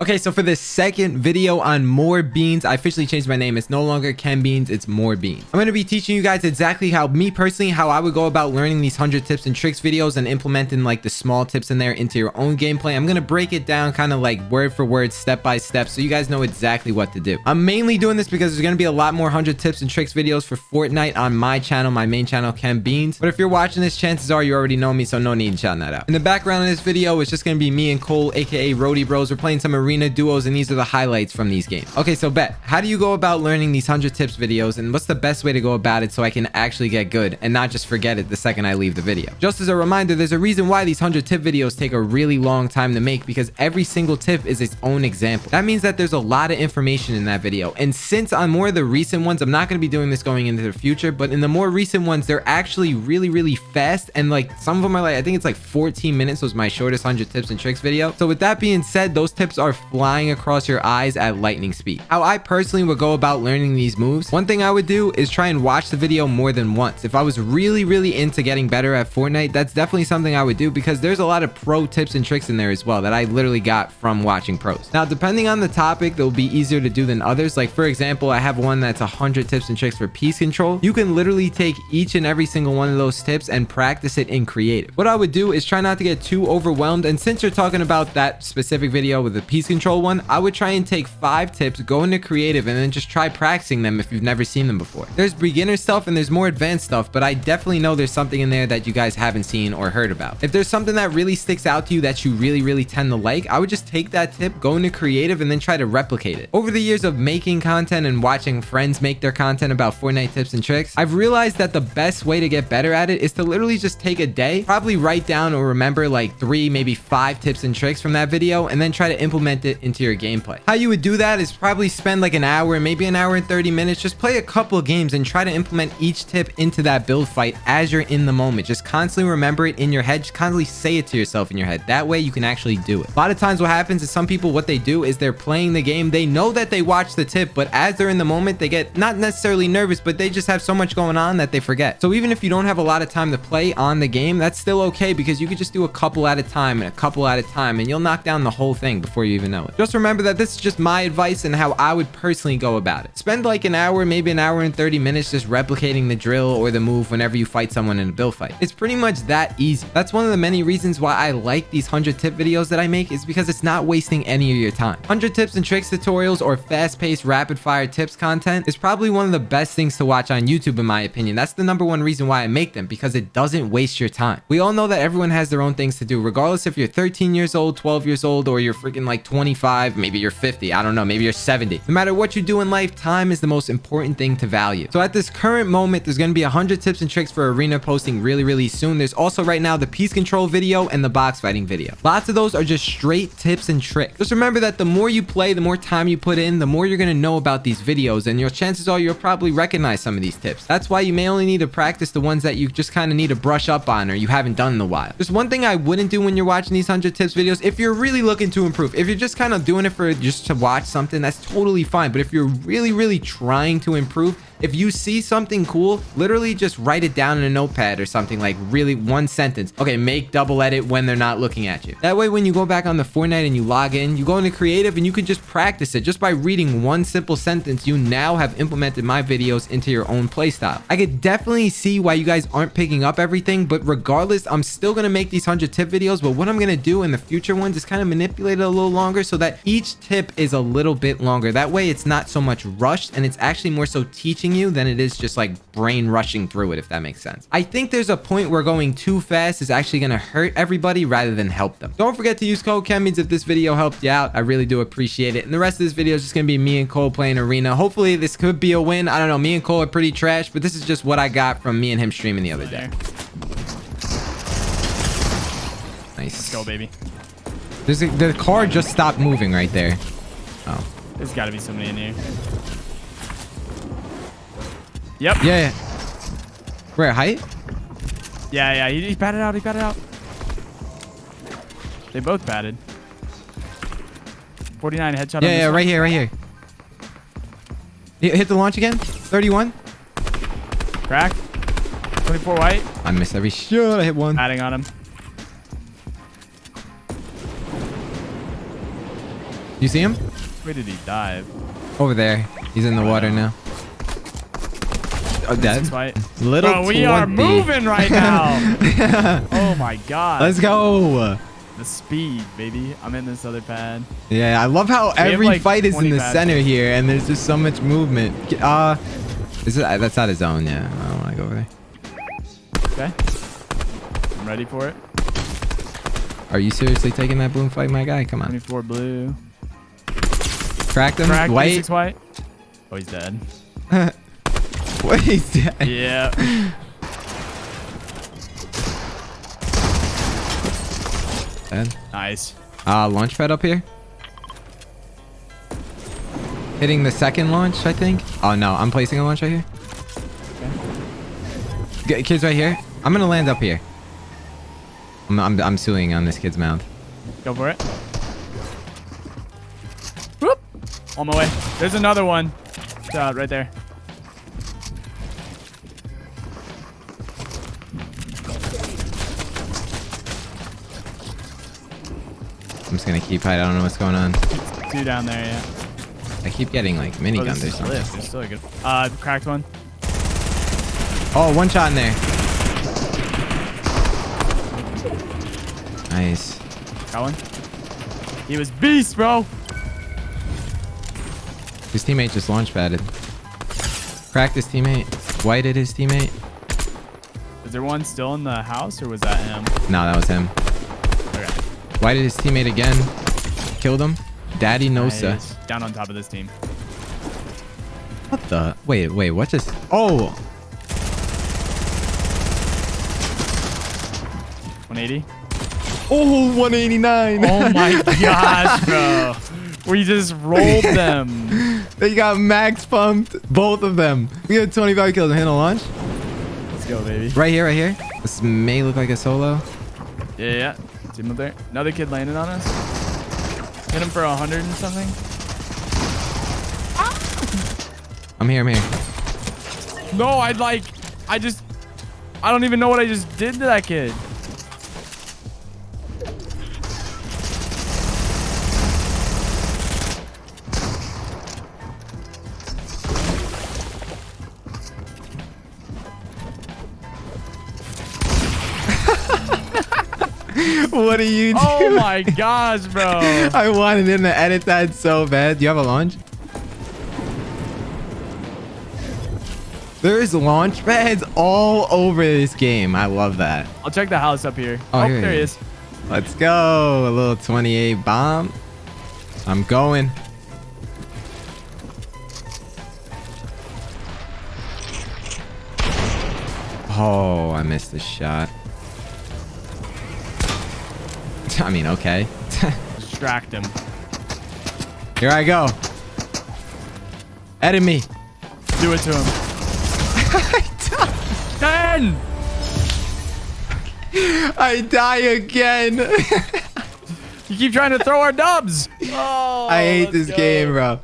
Okay, so for this second video on More Beans, I officially changed my name. It's no longer KenBeans, it's More Beans. I'm going to be teaching you guys exactly how I would go about learning these 100 tips and tricks videos and implementing like the small tips in there into your own gameplay. I'm going to break it down kind of like word for word, step by step, so you guys know exactly what to do. I'm mainly doing this because there's going to be a lot more 100 tips and tricks videos for Fortnite on my channel, my main channel, KenBeans. But if you're watching this, chances are you already know me, so no need in shouting that out. In the background of this video is just going to be me and Cole, aka Roadie Bros. We're playing some arena duos, and these are the highlights from these games. Okay, so bet, how do you go about learning these 100 tips videos, and what's the best way to go about it so I can actually get good and not just forget it the second I leave the video? Just as a reminder, there's a reason why these 100 tip videos take a really long time to make, because every single tip is its own example. That means that there's a lot of information in that video, and since on more of the recent ones, I'm not going to be doing this going into the future, but in the more recent ones, they're actually really fast, and like some of them are like, I think it's like 14 minutes was my shortest 100 tips and tricks video. So with that being said, those tips are flying across your eyes at lightning speed. How I personally would go about learning these moves, one thing I would do is try and watch the video more than once. If I was really into getting better at Fortnite, that's definitely something I would do, because there's a lot of pro tips and tricks in there as well that I literally got from watching pros. Now, depending on the topic, they'll be easier to do than others. Like for example, I have one that's 100 tips and tricks for peace control. You can literally take each and every single one of those tips and practice it in creative. What I would do is try not to get too overwhelmed, and since you're talking about that specific video with the peace control one, I would try and take 5 tips, go into creative, and then just try practicing them if you've never seen them before. There's beginner stuff and there's more advanced stuff, but I definitely know there's something in there that you guys haven't seen or heard about. If there's something that really sticks out to you that you really tend to like, I would just take that tip, go into creative, and then try to replicate it. Over the years of making content and watching friends make their content about Fortnite tips and tricks, I've realized that the best way to get better at it is to literally just take a day, probably write down or remember like 3, maybe 5 tips and tricks from that video, and then try to implement it into your gameplay. How you would do that is probably spend like an hour, maybe an hour and 30 minutes, just play a couple of games and try to implement each tip into that build fight as you're in the moment. Just constantly remember it in your head, just constantly say it to yourself in your head. That way you can actually do it. A lot of times what happens is some people, what they do is they're playing the game, they know that they watched the tip, but as they're in the moment, they get not necessarily nervous, but they just have so much going on that they forget. So even if you don't have a lot of time to play on the game, that's still okay, because you could just do a couple at a time and a couple at a time, and you'll knock down the whole thing before you even know it. Just remember that this is just my advice and how I would personally go about it. Spend like an hour, maybe an hour and 30 minutes just replicating the drill or the move whenever you fight someone in a build fight. It's pretty much that easy. That's one of the many reasons why I like these 100 tip videos that I make, is because it's not wasting any of your time. 100 tips and tricks tutorials or fast-paced rapid fire tips content is probably one of the best things to watch on YouTube in my opinion. That's the #1 reason why I make them, because it doesn't waste your time. We all know that everyone has their own things to do, regardless if you're 13 years old, 12 years old, or you're freaking like 25, maybe you're 50, I don't know, maybe you're 70. No matter what you do in life, time is the most important thing to value. So at this current moment, there's going to be 100 tips and tricks for arena posting really soon. There's also right now the peace control video and the box fighting video. Lots of those are just straight tips and tricks. Just remember that the more you play, the more time you put in, the more you're going to know about these videos, and your chances are you'll probably recognize some of these tips. That's why you may only need to practice the ones that you just kind of need to brush up on or you haven't done in a while. There's one thing I wouldn't do when you're watching these 100 tips videos. If you're really looking to improve, if you're just kind of doing it for just to watch something, that's totally fine. But if you're really trying to improve, if you see something cool, literally just write it down in a notepad or something, like really one sentence. Okay, make double edit when they're not looking at you. That way, when you go back on the Fortnite and you log in, you go into creative and you can just practice it. Just by reading one simple sentence, you now have implemented my videos into your own playstyle. I could definitely see why you guys aren't picking up everything, but regardless, I'm still going to make these 100 tip videos. But what I'm going to do in the future ones is kind of manipulate it a little longer so that each tip is a little bit longer. That way, it's not so much rushed and it's actually more so teaching you than it is just like brain rushing through it, if that makes sense. I think there's a point where going too fast is actually going to hurt everybody rather than help them. Don't forget to use code KenBeans if this video helped you out. I really do appreciate it. And the rest of this video is just going to be me and Cole playing arena. Hopefully this could be a win. I don't know. Me and Cole are pretty trash, but this is just what I got from me and him streaming the other day. Nice. Let's go, baby. The car just stopped moving right there. Oh. There's got to be somebody in here. Yep. Yeah. Where, height? Yeah. He batted out. He batted out. They both batted. 49 headshot. Yeah, right here. Hit the launch again. 31. Crack. 24 white. I missed every shot. I hit one. Batting on him. You see him? Where did he dive? Over there. He's in the water now. Oh, dead. Little Bro, we 20. are moving right now. Oh my god. Let's go. The speed, baby. I'm in this other pad. Yeah, I love how every like fight is in 20 the pads. center here, and there's just so much movement. That's not his zone. Yeah, I don't want to go over there. Okay. I'm ready for it. Are you seriously taking that boom fight, my guy? Come on. 24 blue. Cracked him. Crack, White. 26 white. Oh, he's dead. What is that? Yeah. Dead. Nice. Launch pad up here. Hitting the second launch, I think. Oh no, I'm placing a launch right here. Okay. Kids right here. I'm gonna land up here. I'm suing on this kid's mouth. Go for it. Whoop. On my way. There's another one. Right there. I'm just gonna keep hiding. I don't know what's going on. Two down there, yeah. I keep getting like miniguns or something. There's still a good. Cracked one. Oh, one shot in there. Nice. Got one. He was beast, bro. His teammate just launch padded. Cracked his teammate. Whited his teammate. Is there one still in the house, or was that him? No, that was him. Okay. Whited his teammate again. Killed him. Daddy Nosa. Nice. Down on top of this team. What the? Wait, what just? Oh, 180. oh, 189. Oh my gosh, bro. We just rolled them. They got max pumped. Both of them. We got 25 kills. Hit a launch. Let's go, baby. Right here, right here. This may look like a solo. Yeah. See him up there. Another kid landed on us. Hit him for 100 and something. I'm here. No, I don't even know what I just did to that kid. What are you doing? Oh my gosh, bro. I wanted him to edit that so bad. Do you have a launch? There's launch pads all over this game. I love that. I'll check the house up here. Oh, Oh, here there he he is. is. Let's go. A little 28 bomb. I'm going. Oh, I missed the shot. I mean, okay. Distract him. Here I go. Edit me. Do it to him. 10! I die again. You keep trying to throw our dubs. Oh, I hate let's this go. game, bro.